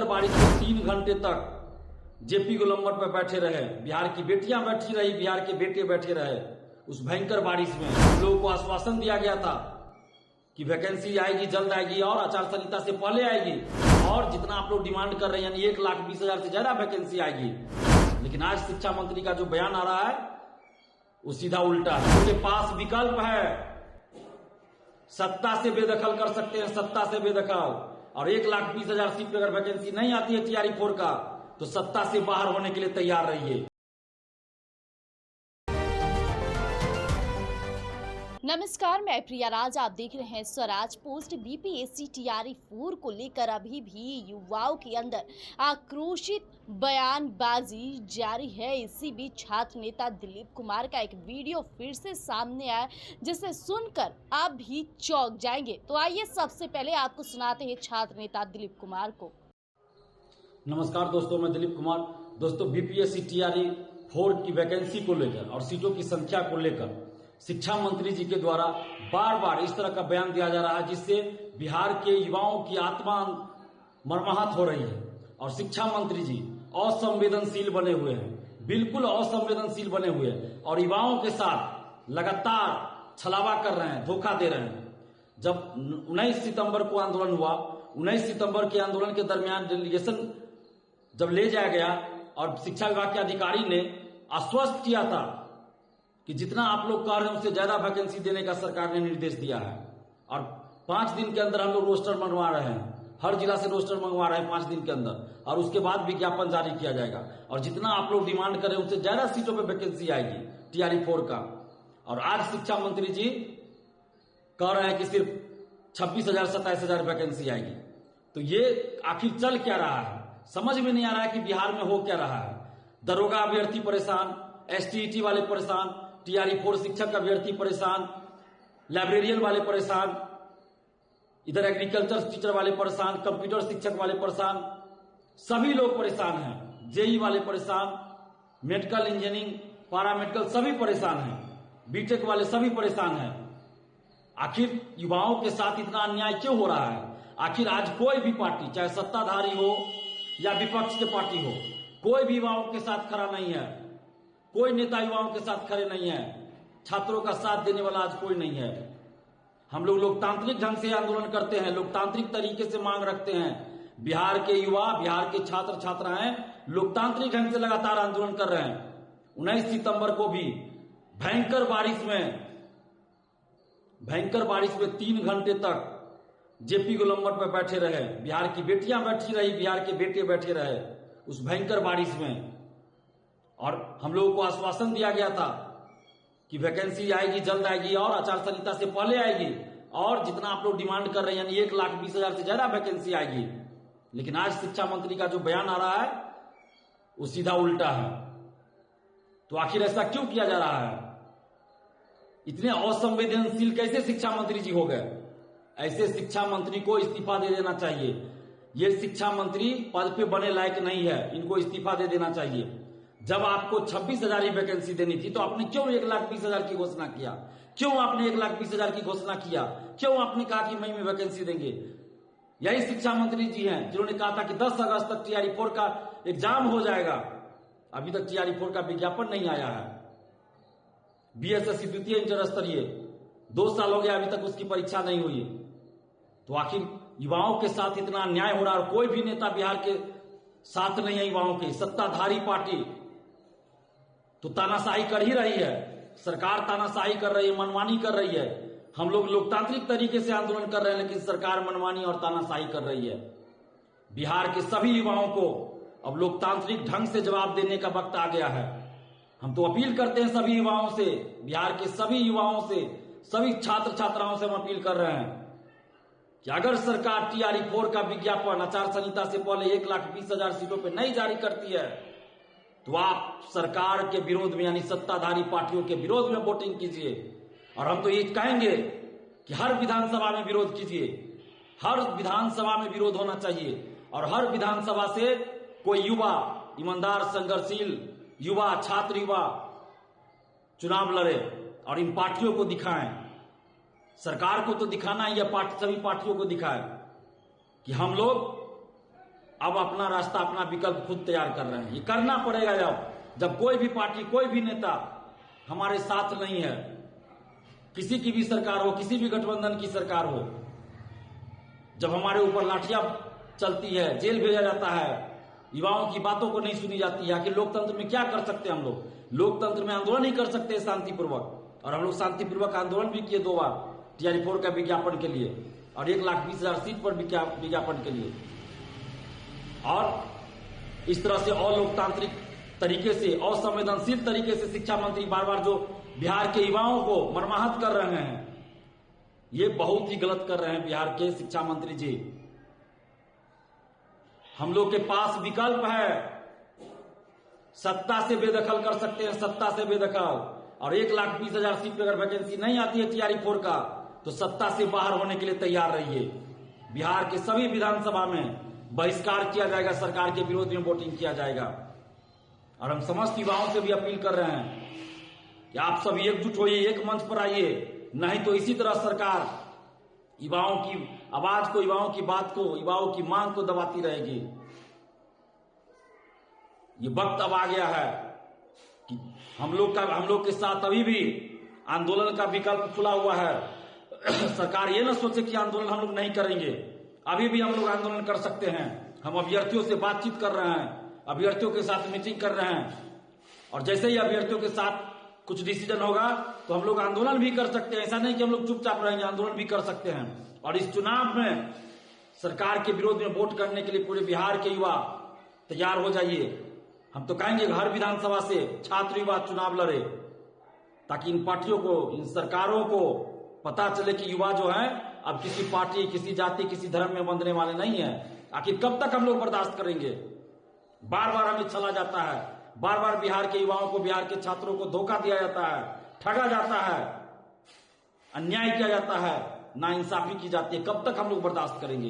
बारिश में 3 घंटे तक जेपी गोलंबर पर बैठे रहे, बिहार की बेटियां बैठी रही, बिहार के बेटे बैठे रहे। उस भयंकर बारिश में हम लोगों को आश्वासन दिया गया था कि वैकेंसी आएगी, जल्द आएगी और आचार संहिता से पहले आएगी, और जितना आप लोग डिमांड कर रहे हैं यानी 1,20,000 से ज्यादा वैकेंसी आएगी। लेकिन आज शिक्षा मंत्री का जो बयान आ रहा है वो सीधा उल्टा है। उनके पास विकल्प है, सत्ता से बेदखल कर सकते हैं, सत्ता से बेदखल। और 1,20,000 सीट पर अगर वैकेंसी नहीं आती है टीआरई 4 का तो सत्ता से बाहर होने के लिए तैयार रहिए। नमस्कार, मैं प्रिया राज, आप देख रहे हैं स्वराज पोस्ट। बीपीएससी टीआरई 4 को लेकर अभी भी युवाओं के अंदर आक्रोशित बयानबाजी जारी है। इसी बीच छात्र नेता दिलीप कुमार का एक वीडियो फिर से सामने आया जिसे सुनकर आप भी चौंक जाएंगे। तो आइए सबसे पहले आपको सुनाते हैं छात्र नेता दिलीप कुमार को। नमस्कार दोस्तों, मैं दिलीप कुमार। दोस्तों, बीपीएससी टीआरई 4 की वैकेंसी को लेकर और सीटों की संख्या को लेकर शिक्षा मंत्री जी के द्वारा बार बार इस तरह का बयान दिया जा रहा है जिससे बिहार के युवाओं की आत्मा मर्माहत हो रही है। और शिक्षा मंत्री जी असंवेदनशील बने हुए हैं, बिल्कुल असंवेदनशील बने हुए हैं और युवाओं के साथ लगातार छलावा कर रहे हैं, धोखा दे रहे हैं। जब 19 सितंबर को आंदोलन हुआ, 19 सितंबर के आंदोलन के दरमियान डेलीगेशन जब ले जाया गया और शिक्षा विभाग के अधिकारी ने आश्वस्त किया था कि जितना आप लोग कह रहे हैं उससे ज्यादा वैकेंसी देने का सरकार ने निर्देश दिया है। और 5 दिन के अंदर हम लोग रोस्टर मंगवा रहे हैं, हर जिला से रोस्टर मंगवा रहे हैं 5 दिन के अंदर, और उसके बाद विज्ञापन जारी किया जाएगा। और जितना आप लोग डिमांड करें उससे ज्यादा सीटों पर वैकेंसी आएगी टीआरई 4 का। और आज शिक्षा मंत्री जी कह रहे हैं कि सिर्फ 26,000 27,000 वैकेंसी आएगी। तो ये आखिर चल क्या रहा है, समझ में नहीं आ रहा है कि बिहार में हो क्या रहा है। दरोगा अभ्यर्थी परेशान, एसटीईटी वाले परेशान, टीआरई 4 शिक्षक अभ्यर्थी परेशान, लाइब्रेरियन वाले परेशान, इधर एग्रीकल्चर टीचर वाले परेशान, कंप्यूटर शिक्षक वाले परेशान, सभी लोग परेशान हैं। जेई वाले परेशान, मेडिकल इंजीनियरिंग, पैरामेडिकल सभी परेशान हैं, बीटेक वाले सभी परेशान हैं। आखिर युवाओं के साथ इतना अन्याय क्यों हो रहा है? आखिर आज कोई भी पार्टी, चाहे सत्ताधारी हो या विपक्ष के पार्टी हो, कोई भी युवाओं के साथ खड़ा नहीं है। कोई नेता युवाओं के साथ खड़े नहीं है। छात्रों का साथ देने वाला आज कोई नहीं है। हम लोग लोकतांत्रिक ढंग से आंदोलन करते हैं, लोकतांत्रिक तरीके से मांग रखते हैं। बिहार के युवा, बिहार के छात्र छात्राएं लोकतांत्रिक ढंग से लगातार आंदोलन कर रहे हैं। 19 सितंबर को भी भयंकर बारिश में 3 घंटे तक जेपी गोलंबर पर बैठे रहे, बिहार की बेटियां बैठी रही, बिहार के बेटे बैठे रहे उस भयंकर बारिश में। और हम लोगों को आश्वासन दिया गया था कि वैकेंसी आएगी, जल्द आएगी और आचार संहिता से पहले आएगी, और जितना आप लोग डिमांड कर रहे हैं यानी 1,20,000 से ज्यादा वैकेंसी आएगी। लेकिन आज शिक्षा मंत्री का जो बयान आ रहा है वो सीधा उल्टा है। तो आखिर ऐसा क्यों किया जा रहा है? इतने असंवेदनशील कैसे शिक्षा मंत्री जी हो गए? ऐसे शिक्षा मंत्री को इस्तीफा दे देना चाहिए। ये शिक्षा मंत्री पद पे बने लायक नहीं है, इनको इस्तीफा दे देना चाहिए। जब आपको 26,000 ही वैकेंसी देनी थी तो आपने क्यों 1,20,000 की घोषणा किया? क्यों आपने 1,20,000 की घोषणा किया? क्यों आपने कहा कि मई में वैकेंसी देंगे? यही शिक्षा मंत्री जी हैं जिन्होंने कहा था कि 10 अगस्त तक टीआरई 4 का एग्जाम हो जाएगा। अभी तक टीआरई 4 का विज्ञापन नहीं आया है। बीएसएससी द्वितीय इंटर स्तरीय 2 साल हो गया, अभी तक उसकी परीक्षा नहीं हुई। तो आखिर युवाओं के साथ इतना अन्याय हो रहा है और कोई भी नेता बिहार के साथ नहीं है युवाओं के। सत्ताधारी पार्टी तो तानाशाही कर ही रही है, सरकार तानाशाही कर रही है, मनमानी कर रही है। हम लोग लोकतांत्रिक तरीके से आंदोलन कर रहे हैं लेकिन सरकार मनमानी और तानाशाही कर रही है। बिहार के सभी युवाओं को अब लोकतांत्रिक ढंग से जवाब देने का वक्त आ गया है। हम तो अपील करते हैं सभी युवाओं से, बिहार के सभी युवाओं से, सभी छात्र छात्राओं से हम अपील कर रहे हैं कि अगर सरकार टीआरई 4 का विज्ञापन आचार संहिता से पहले 1,20,000 सीटों पर नहीं जारी करती है तो आप सरकार के विरोध में यानी सत्ताधारी पार्टियों के विरोध में वोटिंग कीजिए। और हम तो ये कहेंगे कि हर विधानसभा में विरोध कीजिए, हर विधानसभा में विरोध होना चाहिए और हर विधानसभा से कोई युवा, ईमानदार, संघर्षशील युवा, छात्र युवा चुनाव लड़े और इन पार्टियों को दिखाएं। सरकार को तो दिखाना ही है, सभी पार्टियों को दिखाएं कि हम लोग अब अपना रास्ता, अपना विकल्प खुद तैयार कर रहे हैं। ये करना पड़ेगा जब कोई भी पार्टी, कोई भी नेता हमारे साथ नहीं है, किसी की भी सरकार हो, किसी भी गठबंधन की सरकार हो, जब हमारे ऊपर लाठियां चलती है, जेल भेजा जाता है, युवाओं की बातों को नहीं सुनी जाती है। आखिर लोकतंत्र में क्या कर सकते हैं हम लोग? लोकतंत्र में आंदोलन ही कर सकते हैं शांतिपूर्वक, और हम लोग शांतिपूर्वक आंदोलन भी किए 2 बार TRE 4 का विज्ञापन के लिए, और 1,20,000 सीट पर विज्ञापन के लिए। और इस तरह से अलोकतांत्रिक तरीके से, असंवेदनशील तरीके से शिक्षा मंत्री बार बार जो बिहार के युवाओं को मर्माहत कर रहे हैं, ये बहुत ही गलत कर रहे हैं बिहार के शिक्षा मंत्री जी। हम लोग के पास विकल्प है, सत्ता से बेदखल कर सकते हैं, सत्ता से बेदखल। और 1,20,000 सीट पर अगर वैकेंसी नहीं आती है TRE 4 का, तो सत्ता से बाहर होने के लिए तैयार रहिए। बिहार के सभी विधानसभा में बहिष्कार किया जाएगा, सरकार के विरोध में वोटिंग किया जाएगा। और हम समस्त युवाओं से भी अपील कर रहे हैं कि आप सब एकजुट होइए, एक मंच पर आइए, नहीं तो इसी तरह सरकार युवाओं की आवाज को, युवाओं की बात को, युवाओं की मांग को दबाती रहेगी। ये वक्त अब आ गया है कि हम लोग के साथ अभी भी आंदोलन का विकल्प खुला हुआ है। सरकार ये ना सोचे कि आंदोलन हम लोग नहीं करेंगे, अभी भी हम लोग आंदोलन कर सकते हैं। हम अभ्यर्थियों से बातचीत कर रहे हैं, अभ्यर्थियों के साथ मीटिंग कर रहे हैं, और जैसे ही अभ्यर्थियों के साथ कुछ डिसीजन होगा तो हम लोग आंदोलन भी कर सकते हैं। ऐसा नहीं कि हम लोग चुपचाप रहेंगे, आंदोलन भी कर सकते हैं। और इस चुनाव में सरकार के विरोध में वोट करने के लिए पूरे बिहार के युवा तैयार हो जाइए। हम तो कहेंगे हर विधानसभा से छात्र युवा चुनाव लड़े, ताकि इन पार्टियों को, इन सरकारों को पता चले कि युवा जो है अब किसी पार्टी, किसी जाति, किसी धर्म में बंधने वाले नहीं है। आखिर कब तक हम लोग बर्दाश्त करेंगे? बार बार हमें छला जाता है, बार बार बिहार के युवाओं को, बिहार के छात्रों को धोखा दिया जाता है, ठगा जाता है, अन्याय किया जाता है, नाइंसाफी की जाती है। कब तक हम लोग बर्दाश्त करेंगे?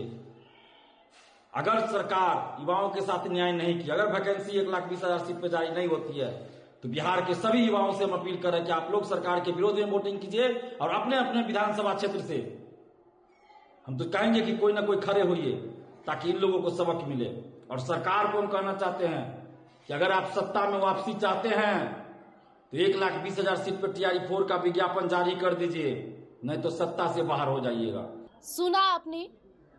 अगर सरकार युवाओं के साथ न्याय नहीं की, अगर वैकेंसी 1,20,000 सीट पर जारी नहीं होती है, तो बिहार के सभी युवाओं से हम अपील कर रहे हैं कि आप लोग सरकार के विरोध में वोटिंग कीजिए, और अपने अपने विधानसभा क्षेत्र से हम तो कहेंगे कि कोई ना कोई खड़े होइए, ताकि इन लोगों को सबक मिले। और सरकार को हम कहना चाहते हैं कि अगर आप सत्ता में वापसी चाहते हैं तो 1,20,000 सीट पर TRE 4 का विज्ञापन जारी कर दीजिए, नहीं तो सत्ता से बाहर हो जाइएगा। सुना आपने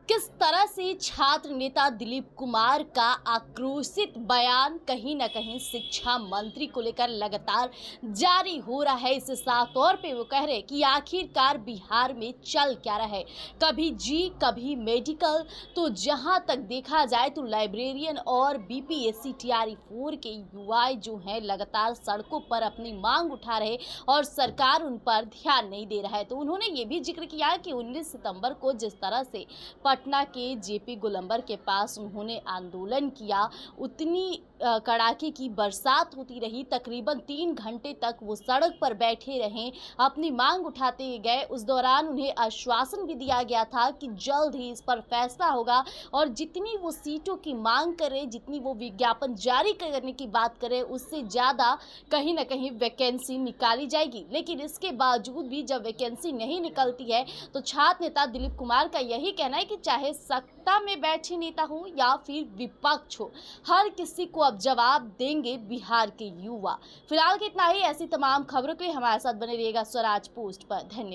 किस तरह से छात्र नेता दिलीप कुमार का आक्रोशित बयान कहीं न कहीं शिक्षा मंत्री को लेकर लगातार जारी हो रहा है। इस साफ तौर पे वो कह रहे कि आखिरकार बिहार में चल क्या रहा है, कभी जी कभी मेडिकल। तो जहां तक देखा जाए तो लाइब्रेरियन और BPSC TRE 4 के युवा जो हैं लगातार सड़कों पर अपनी मांग उठा रहे और सरकार उन पर ध्यान नहीं दे रहा है। तो उन्होंने ये भी जिक्र किया कि 19 सितंबर को जिस तरह से पटना के JP गोलंबर के पास उन्होंने आंदोलन किया, उतनी कड़ाके की बरसात होती रही, तकरीबन 3 घंटे तक वो सड़क पर बैठे रहे, अपनी मांग उठाते गए। उस दौरान उन्हें आश्वासन भी दिया गया था कि जल्द ही इस पर फैसला होगा, और जितनी वो सीटों की मांग करे, जितनी वो विज्ञापन जारी करने की बात करे, उससे ज़्यादा कहीं ना कहीं वैकेंसी निकाली जाएगी। लेकिन इसके बावजूद भी जब वैकेंसी नहीं निकलती है तो छात्र नेता दिलीप कुमार का यही कहना है कि चाहे सत्ता में बैठे नेता हो या फिर विपक्ष हो, हर किसी को अब जवाब देंगे बिहार के युवा। फिलहाल के इतना ही। ऐसी तमाम खबरों के लिए हमारे साथ बने रहिएगा स्वराज पोस्ट पर। धन्यवाद।